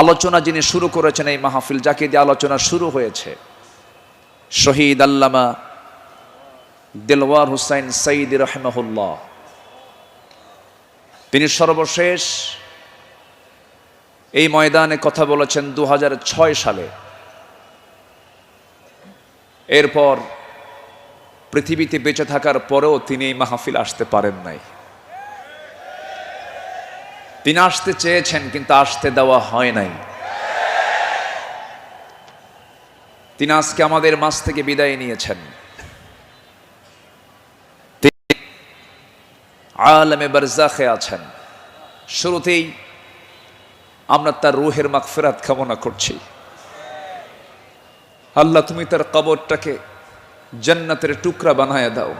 আলোচনা যিনি শুরু করেছেন এই মাহফিল, যাকে দিয়ে আলোচনা শুরু হয়েছে, শহীদ আল্লামা দেলওয়ার হুসাইন সাইদি রাহিমাহুল্লাহ। তিনি সর্বশেষ এই ময়দানে কথা বলেছেন 2006 সালে। এরপর পৃথিবীতে বেঁচে থাকার পরেও তিনি এই মাহফিল আসতে পারেন নাই। তিনি আসতে চেয়েছেন কিন্তু আসতে দেওয়া হয় নাই। তিনি আজকে আমাদের মাঝ থেকে বিদায় নিয়েছেন। তিনি আলমে বারজাখে আছেন। শুরুতেই আমরা তার রূহের মাগফিরাত কামনা করছি। আল্লাহ, তুমি তার কবরটাকে জান্নাতের টুকরা বানায় দাও।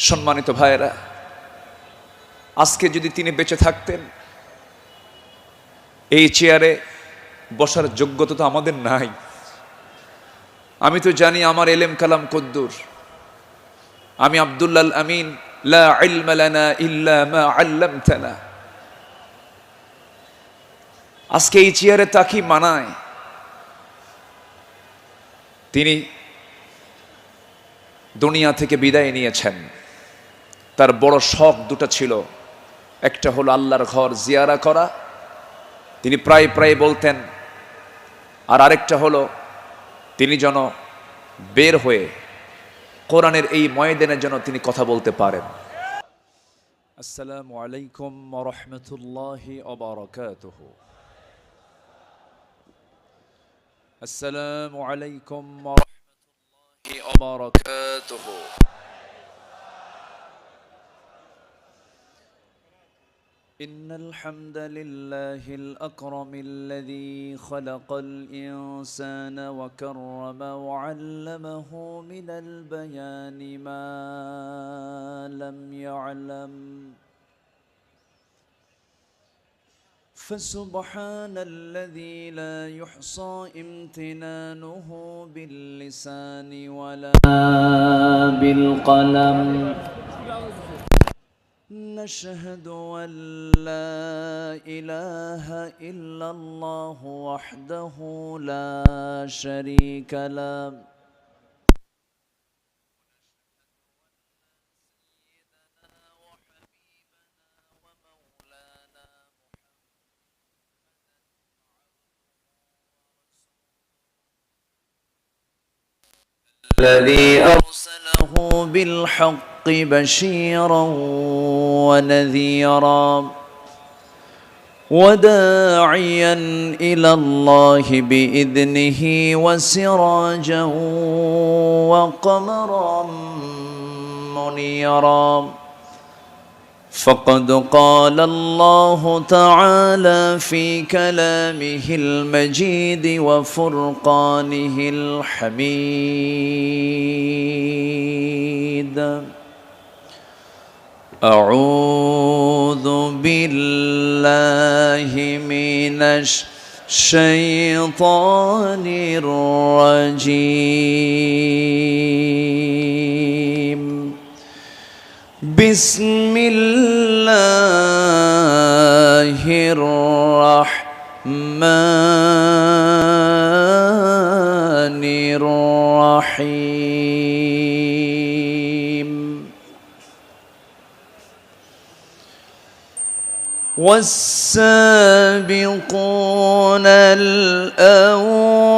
সম্মানিত ভাইয়েরা, আজকে যদি তিনি বেঁচে থাকতেন, এই চেয়ারে বসার যোগ্যতা তো আমাদের নাই। আমি তো জানি আমার এলেম কালাম কদ্দুর। আমি আব্দুল্লাহ আমিন, লা ইলমা লানা ইল্লা মা আল্লামতানা। আজকে এই চেয়ারে তাকি মানায়। তিনি দুনিয়া থেকে বিদায় নিয়েছেন। তার বড় শখ দুটো ছিল, একটা হলো আল্লাহর ঘর জিয়ারা করা, তিনি প্রায় প্রায় বলতেন, আর আরেকটা হলো তিনি যেন বের হয়ে কোরআনের এই ময়দানের জন্য তিনি কথা বলতে পারেন। আসসালামু আলাইকুম ওয়া রাহমাতুল্লাহি ওয়া বারাকাতুহু। আসসালামু আলাইকুম ওয়া রাহমাতুল্লাহি ওয়া বারাকাতুহু। إن الحمد لله الأكرم الذي خلق الإنسان وكرم وعلمه من البيان ما لم يعلم، فسبحان الذي لا يحصى امتنانه باللسان ولا بالقلم. نشهد أن لا إله إلا الله وحده لا شريك له، الذي أرسله بالحق بشيرا ونذيرا وداعيا إلى الله بإذنه وسراجا وقمرا منيرا. فقد قال الله تعالى في كلامه المجيد وفرقانه الحميد: أعوذ بالله من الشيطان الرجيم. بسم الله الرحمن الرحيم. والسابقون الأولون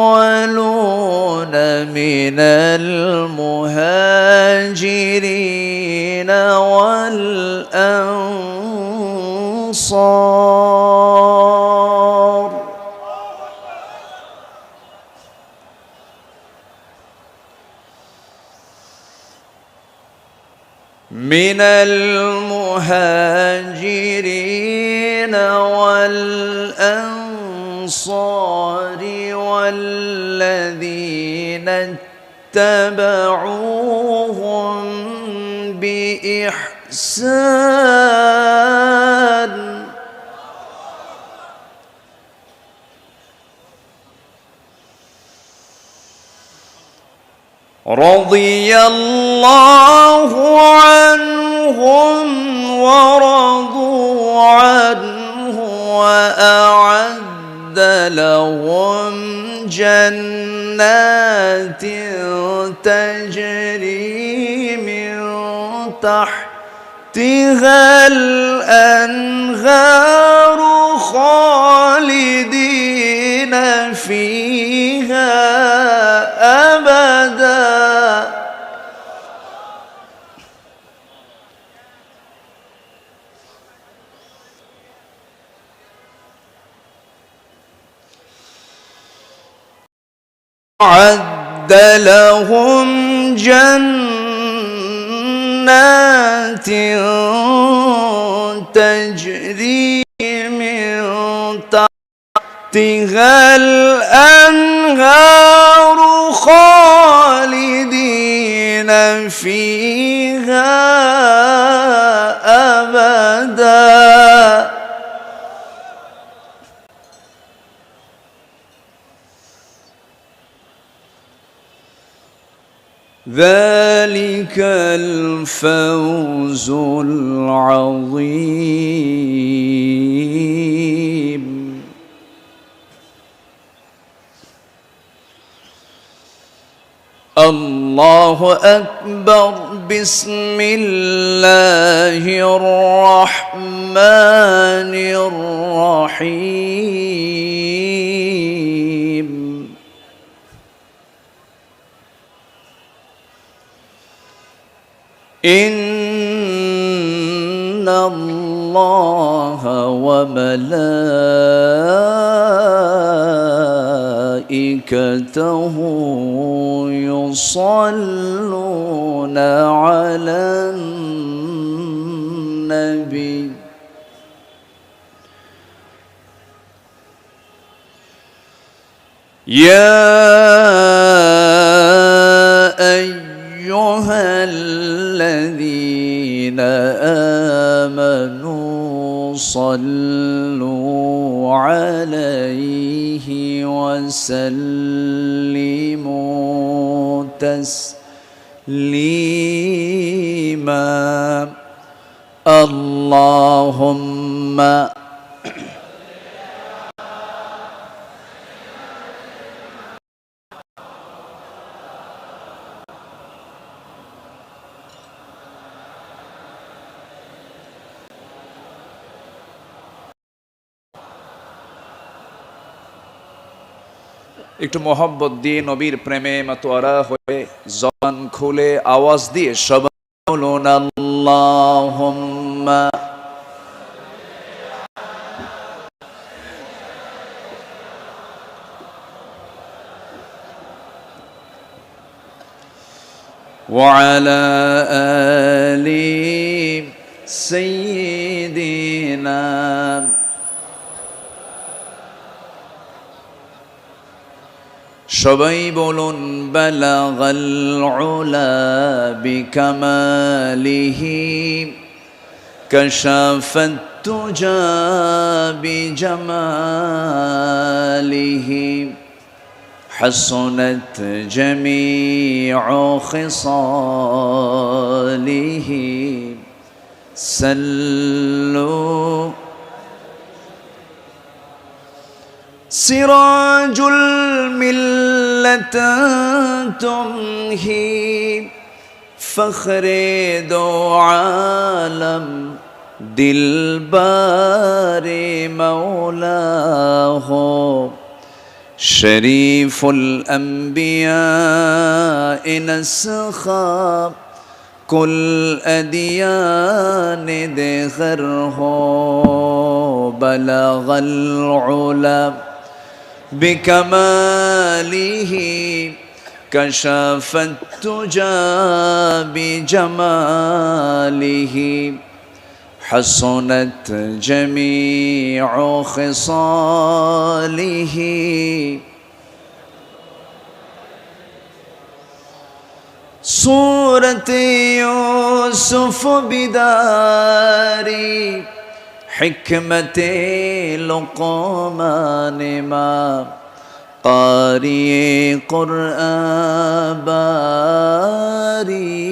من المهاجرين والأنصار من المهاجرين والأنصار والذين اتبعوهم بإحسان رضي الله عنهم ورضوا عنه لهم جنات تجري من تحتها الأنهار خالدين فيها أبدا أعد لهم جنات تجري من تحتها الأنهار خالدين فيها أبدا ذلك الفوز العظيم. الله أكبر. بسم الله الرحمن الرحيم. إن الله وملائكته يصلون على النبي يا أيها الذين آمنوا صلوا عليه وسلموا تسليما. اللهم একটু মোহাব্বত দিয়ে নবীর প্রেমে মাতোয়ারা হয়ে জবান খুলে আওয়াজ দিয়ে সবাই বলুন আল্লাহুম্মা ওয়া আলা আলি সাইয়্যিদিনা সবাই বলুন বালাগাল উলা বিকামালিহি কাশাফাত তুজা বিজামালিহি হাসনাত জামিউ খিসালিহি সাল্লু سراج الملة تمهي فخر دو عالم دلبار مولاه شريف الأنبياء نسخا كل أديان دخره بلغ العلا بكماله كشف التجا بجماله حسنت جميع خصاله صورة يوسف بداري حكمة لقمان ما قارئ قرآن باري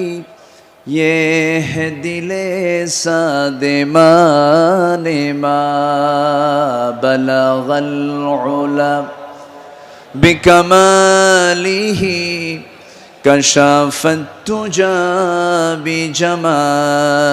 يهدي لسادمان ما بلغ العلا بكماله كشف التجى بجماله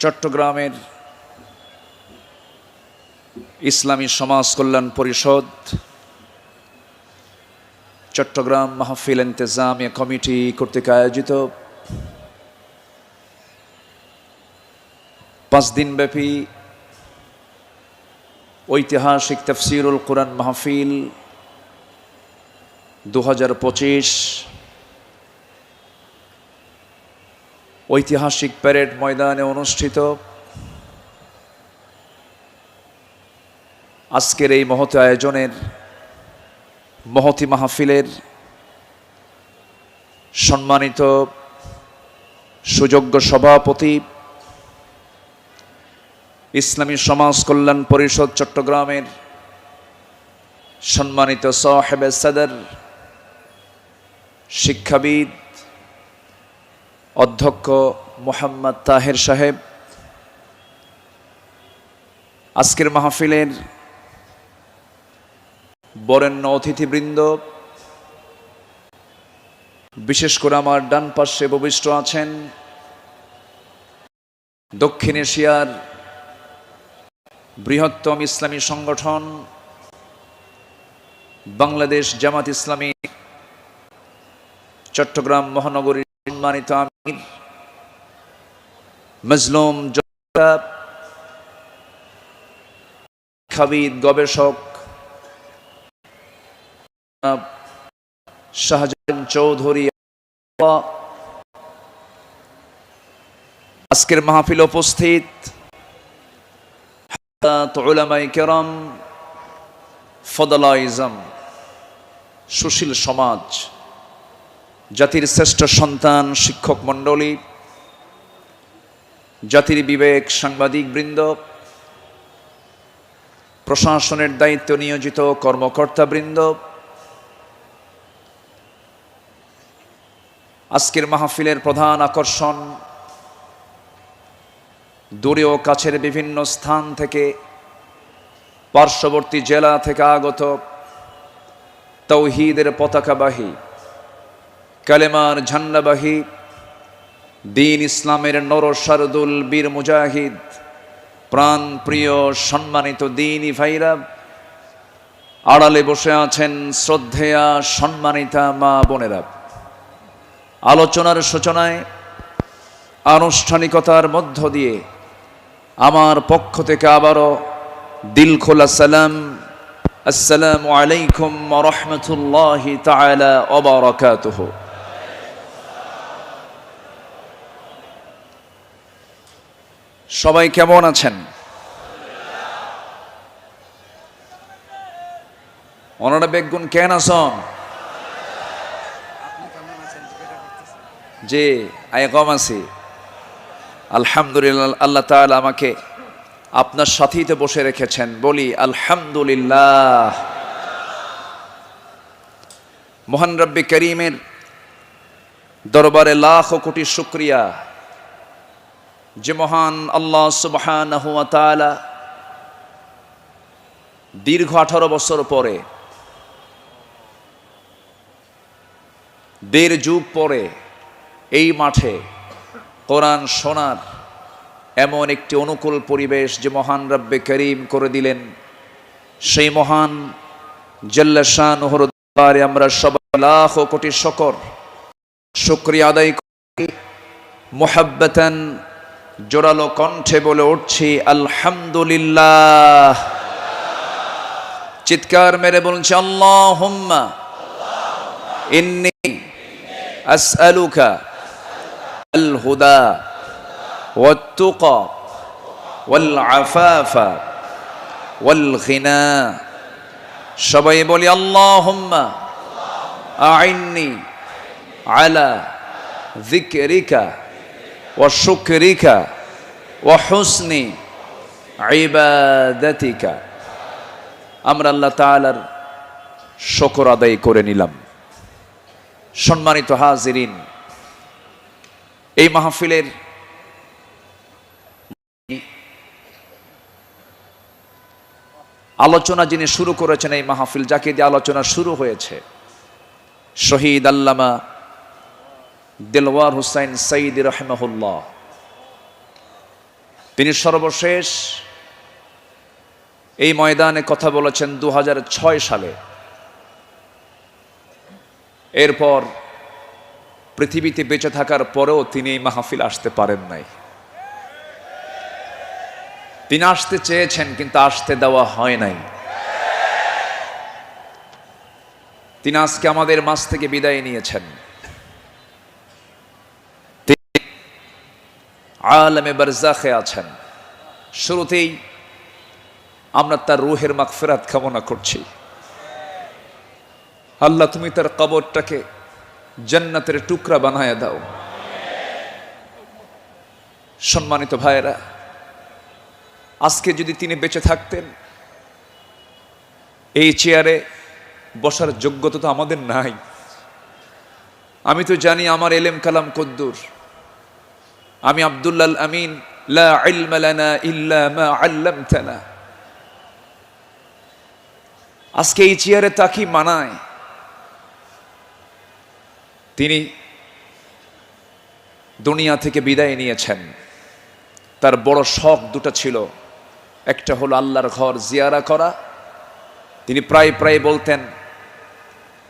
চট্টগ্রামের ইসলামী সমাজ কল্যাণ পরিষদ চট্টগ্রাম মাহফিল ইন্তেজামিয়া কমিটি কর্তৃক আয়োজিত 5 দিনব্যাপী ঐতিহাসিক তাফসীরুল কুরআন মাহফিল 2025 ঐতিহাসিক প্যারেড ময়দানে অনুষ্ঠিত। আজকের এই মহতী আয়োজনের মহতী মাহফিলের সম্মানিত সুযোগ্য সভাপতি ইসলামী সমাজ কল্যাণ পরিষদ চট্টগ্রামের সম্মানিত সাহেবে সদর শিক্ষাবিদ অধ্যক্ষ মোহাম্মদ তাহের সাহেব, আজকের মাহফিলের বরেণ্য অতিথিবৃন্দ, বিশেষ করে আমার ডান পাশে উপবিষ্ট আছেন দক্ষিণ এশিয়ার বৃহত্তম ইসলামী সংগঠন বাংলাদেশ জামাত ইসলামী চট্টগ্রাম মহানগরীর সম্মানিত আমির মজলুম শিক্ষাবিদ গবেষক শাহজাহান চৌধুরী, আজকের মাহফিল উপস্থিত উলামায়ে কেরাম, ফদলায়ে ইজম, সুশীল সমাজ, জাতির শ্রেষ্ঠ সন্তান শিক্ষক মণ্ডলী, জাতির বিবেক সাংবাদিক বৃন্দ, প্রশাসনের দায়িত্ব নিয়োজিত কর্মকর্তা বৃন্দ, আজকের মাহফিলের প্রধান আকর্ষণ দূরে ও কাছের বিভিন্ন স্থান থেকে, পার্শ্ববর্তী জেলা থেকে আগত তাওহীদের পতাকাবাহী, কালেমার ঝান্ডাবাহী, দ্বীন ইসলামের নরসারদুল বীর মুজাহিদ, প্রাণ প্রিয় সম্মানিত দ্বীনী ভাইরা, আড়ালে বসে আছেন শ্রদ্ধেয়া সম্মানিতা মা বোনেরা। আলোচনার সূচনায় আনুষ্ঠানিকতার মধ্য দিয়ে আমার পক্ষ থেকে আবারও দিল খোলা সালাম, আসসালামু আলাইকুম ওয়া রাহমাতুল্লাহি তাআলা ওয়া বারাকাতুহু। সবাই কেমন আছেন? ওনারা বেগুন কেন আছেন? যে আয় কম আছি আলহামদুলিল্লাহ। আল্লাহ তাআলা আমাকে আপনার সাথীতে বসে রেখেছেন, বলি আলহামদুলিল্লাহ। মহান রব্বি করিমের দরবারে লাখ কোটি শুকরিয়া যে মহান আল্লাহ সুবহানাহু ওয়া তাআলা দীর্ঘ 18 বছর পরে, 1.5 যুগ পরে এই মাঠে কোরআন শোনার এমন একটি অনুকূল পরিবেশ যে মহান রব্বে করিম করে দিলেন, সেই মহান জাল্লা শানুহুর দরবারে আমরা সবাই লাখ কোটি শুকরিয়া আদায় করি। মুহাব্বাতান জোরালো কণ্ঠে বলে উঠছি আলহামদুলিল্লাহ। চিৎকার মেরে বলছি আল্লাহুম্মা ইন্নী আসআলুকা আল হুদা ওয়াত তুকা ওয়াল আফাফা ওয়াল গিনা সবাই বলি আল্লাহুম্মা আইন্নি আলা যিকরিকা ওয়া শুকরিকা ওয়া হুসনি ইবাদাতিকা। আমরা আল্লাহ তাআলার শুকর আদায় করে নিলাম। সম্মানিত হাজিরিন, এই মাহফিলের আলোচনা যিনি শুরু করেছেন, এই মাহফিল যাকে দিয়ে আলোচনা শুরু হয়েছে, শহীদ আল্লামা দেলওয়ার হুসাইন সাইদি রাহিমাহুল্লাহ। তিনি সর্বশেষ এই ময়দানে কথা বলেছেন 2006 সালে। এরপর পৃথিবীতে বেঁচে থাকার পরেও তিনি এই মাহফিল আসতে পারেন নাই। তিনি আসতে চেয়েছেন কিন্তু আসতে দেওয়া হয় নাই। তিনি আজকে আমাদের মাঝ থেকে বিদায় নিয়েছেন। তিনি আলমে বারজাখে আছেন। শুরুতেই আমরা তার রূহের মাগফিরাত কামনা করছি। আল্লাহ তুমি তার কবরটাকে জান্নাতের টুকরা বানায়া দাও। সম্মানিত ভাইয়েরা, আজকে যদি তিনি বেঁচে থাকতেন, এই চেয়ারে বসার যোগ্যতা তো আমাদের নাই। আমি তো জানি আমার এলেম কালাম কদ্দুর। আমি আব্দুল্লাহ আমিন, লা ইলমা লানা ইল্লা মা আল্লামতানা। আজকে এই চেয়ারে তাকি মানায়। তিনি দুনিয়া থেকে বিদায় নিয়েছেন। তার বড় শখ দুটো ছিল, একটা হলো আল্লাহর ঘর জিয়ারা করা, তিনি প্রায় প্রায় বলতেন,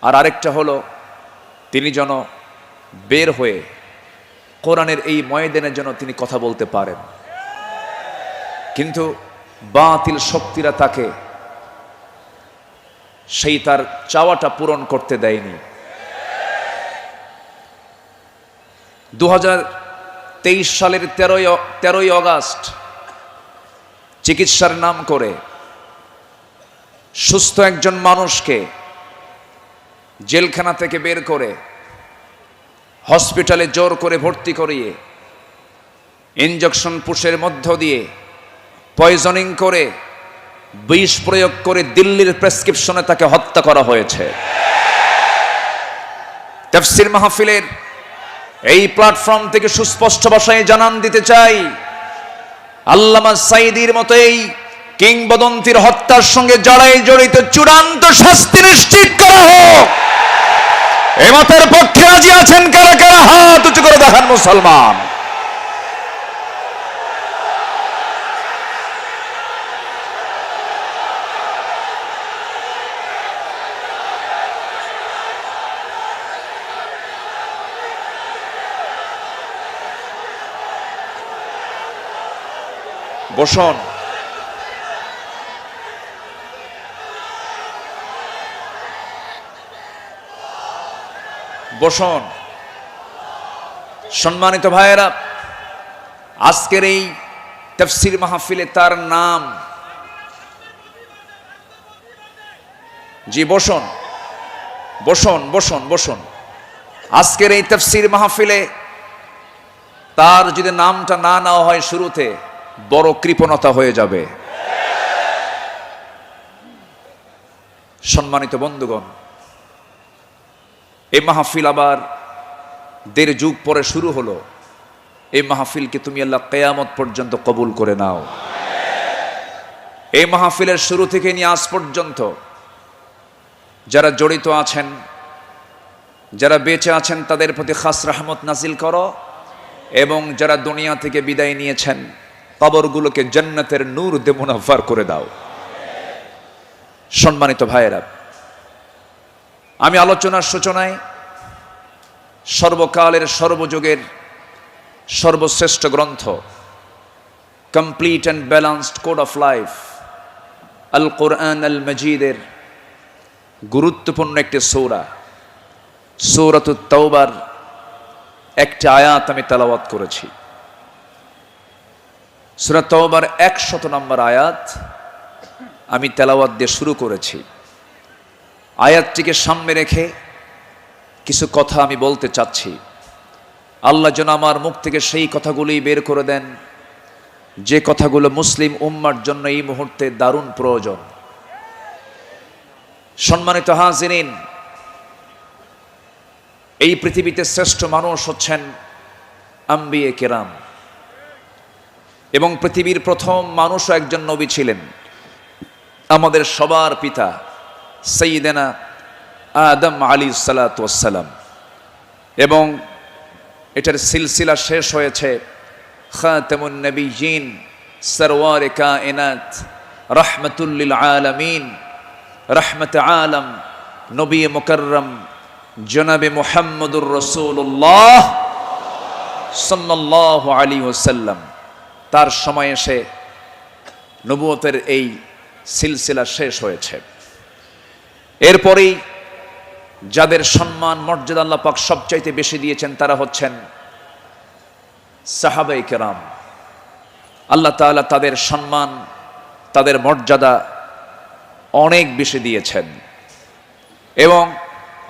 আর আরেকটা হলো তিনি যেন বের হয়ে কোরআনের এই ময়দানে যেন তিনি কথা বলতে পারেন। কিন্তু বাতিল শক্তিরা তাকে সেই তার চাওয়াটা পূরণ করতে দেয়নি। 2023 সালের 13ই আগস্ট চিকিৎসার নাম করে সুস্থ একজন মানুষকে জেলখানা থেকে বের করে হসপিটালে জোর করে ভর্তি করিয়ে ইনজেকশন পুশের মধ্য দিয়ে পয়জনিং করে বিষ প্রয়োগ করে দিল্লির প্রেসক্রিপশনে তাকে হত্যা করা হয়েছে। তাফসীর মাহফিলের এই প্ল্যাটফর্ম থেকে সুস্পষ্ট ভাষায় জানান দিতে চাই, আল্লামা সাইদির মতো এই কিংবদন্তির হত্যার সঙ্গে যারাই জড়িত চূড়ান্ত শাস্তি নিশ্চিত করা হোক। এ মতের পক্ষে রাজি আছেন কারা কারা? হাত উঁচু করে দেখান মুসলমান। বসুন। বসুন। সম্মানিত ভাইয়েরা, আজকের এই তাফসীর মাহফিলে তার নাম, জি বসুন বসুন বসুন বসুন। আজকের এই তাফসীর মাহফিলে তার যদি নামটা না নেওয়া হয় শুরুতে, বড় কৃপণতা হয়ে যাবে। সম্মানিত বন্ধুগণ, এই মাহফিল আবার 1.5 যুগ পরে শুরু হলো। এই মাহফিলকে তুমি আল্লাহ কিয়ামত পর্যন্ত কবুল করে নাও। এই মাহফিলের শুরু থেকে নিয়ে আজ পর্যন্ত যারা জড়িত আছেন, যারা বেঁচে আছেন, তাদের প্রতি খাস রহমত নাজিল করো, এবং যারা দুনিয়া থেকে বিদায় নিয়েছেন কবরগুলোকে জান্নাতের নূর দিয়ে মুনাফফার করে দাও। সম্মানিত ভাইয়েরা, আমি আলোচনার সূচনায় সর্বকালের সর্বযুগের সর্বশ্রেষ্ঠ গ্রন্থ complete and balanced code of life আল কোরআন আল মজিদের গুরুত্বপূর্ণ একটি সূরা সূরাতুত তাওবার একটি আয়াত আমি তেলাওয়াত করেছি। সূরা তাওবার 100 নম্বর আয়াত আমি তেলাওয়াত দিয়ে শুরু করেছি। আয়াতটিকে সামনে রেখে কিছু কথা আমি বলতে চাচ্ছি। আল্লাহ যেন আমার মুখ থেকে সেই কথাগুলোই বের করে দেন যে কথাগুলো মুসলিম উম্মার জন্য এই মুহূর্তে দারুণ প্রয়োজন। সম্মানিত হাজিরিন, এই পৃথিবীতে শ্রেষ্ঠ মানুষ হচ্ছেন আম্বিয়ে কেরাম, এবং পৃথিবীর প্রথম মানুষও একজন নবী ছিলেন, আমাদের সবার পিতা সাইয়্যিদানা আদম আলাইহিস সালাতু ওয়াস সালাম। এবং এটার সিলসিলা শেষ হয়েছে খাতামুন নবিয়্যিন সরওয়ারে কায়নাত রাহমাতুল লিল আলামিন রহমতে আলম নবী মুকাররম জনাবে মুহাম্মদুর রাসূলুল্লাহ সাল্লাল্লাহু আলাইহি ওয়াসাল্লাম, তার সময় এসে নবুয়তের এই সিলসিলা শেষ হয়েছে। এরপরেই যাদের সম্মান মর্যাদা আল্লাহ পাক সবচাইতে বেশি দিয়েছেন তারা হচ্ছেন সাহাবায়ে কেরাম। আল্লাহ তাআলা তাদের সম্মান, তাদের মর্যাদা অনেক বেশি দিয়েছেন, এবং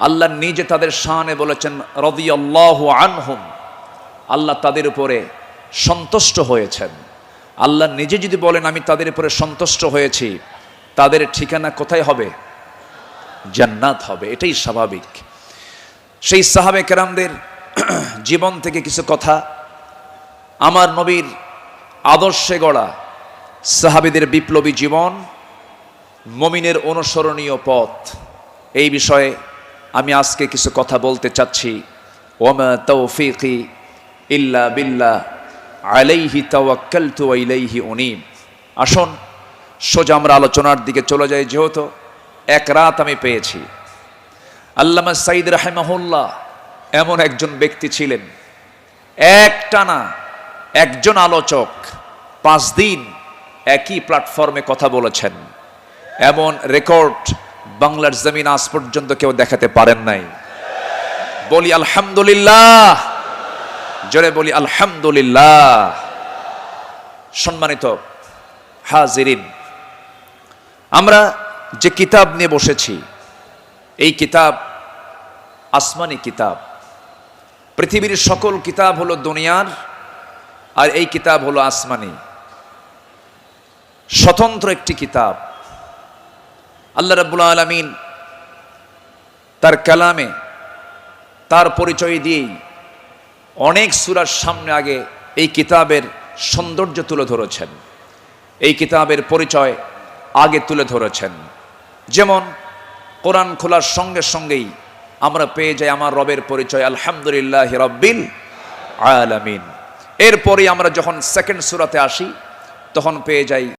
আল্লাহ নিজে তাদের শানে বলেছেন রাদিয়াল্লাহু আনহুম, আল্লাহ তাদের উপরে সন্তুষ্ট হয়েছেন। আল্লাহ নিজে যদি বলেন আমি তাদের উপরে সন্তুষ্ট হয়েছি, তাদের ঠিকানা কোথায় হবে? জান্নাত হবে, এটাই স্বাভাবিক। সেই সাহাবে কেরামদের জীবন থেকে কিছু কথা, আমার নবীর আদর্শে গড়া সাহাবীদের বিপ্লবী জীবন, মুমিনের অনুসরণীয় পথ, এই বিষয়ে আমি আজকে কিছু কথা বলতে চাচ্ছি। ওয়ামা তাওফীকি ইল্লা বিল্লাহ আলাইহি তাওয়াক্কালতু ওয়া ইলাইহি উনীব। আসুন সোজা আমরা আলোচনার দিকে চলে যাই। যেহেতু এক রাত আমি পেয়েছি, আল্লামা সাঈদ রাহিমাহুল্লাহ এমন একজন ব্যক্তি ছিলেন, একটানা একজন আলোচক 5 দিন একই প্ল্যাটফর্মে কথা বলেছেন। এমন রেকর্ড বাংলার জমিন আজ পর্যন্ত কেউ দেখাতে পারেন নাই। বলি আলহামদুলিল্লাহ, জোরে বলি আলহামদুলিল্লাহ। সম্মানিত হাজিরিন, আমরা যে কিতাব নিয়ে বসেছি, এই কিতাব আসমানি কিতাব। পৃথিবীর সকল কিতাব হলো দুনিয়ার, আর এই কিতাব হলো আসমানি, স্বতন্ত্র একটি কিতাব। আল্লাহ রাব্বুল আলামিন তার কালামে তার পরিচয় দিয়েই অনেক সূরার সামনে আগে এই কিতাবের সৌন্দর্য তুলে ধরেছেন, এই কিতাবের পরিচয় আগে তুলে ধরেছেন। যেমন কোরআন খোলার সঙ্গে সঙ্গেই আমরা পেয়ে যাই আমার রবের পরিচয় আলহামদুলিল্লাহি রাব্বিল আলামিন। এরপরে আমরা যখন সেকেন্ড সূরাতে আসি তখন পেয়ে যাই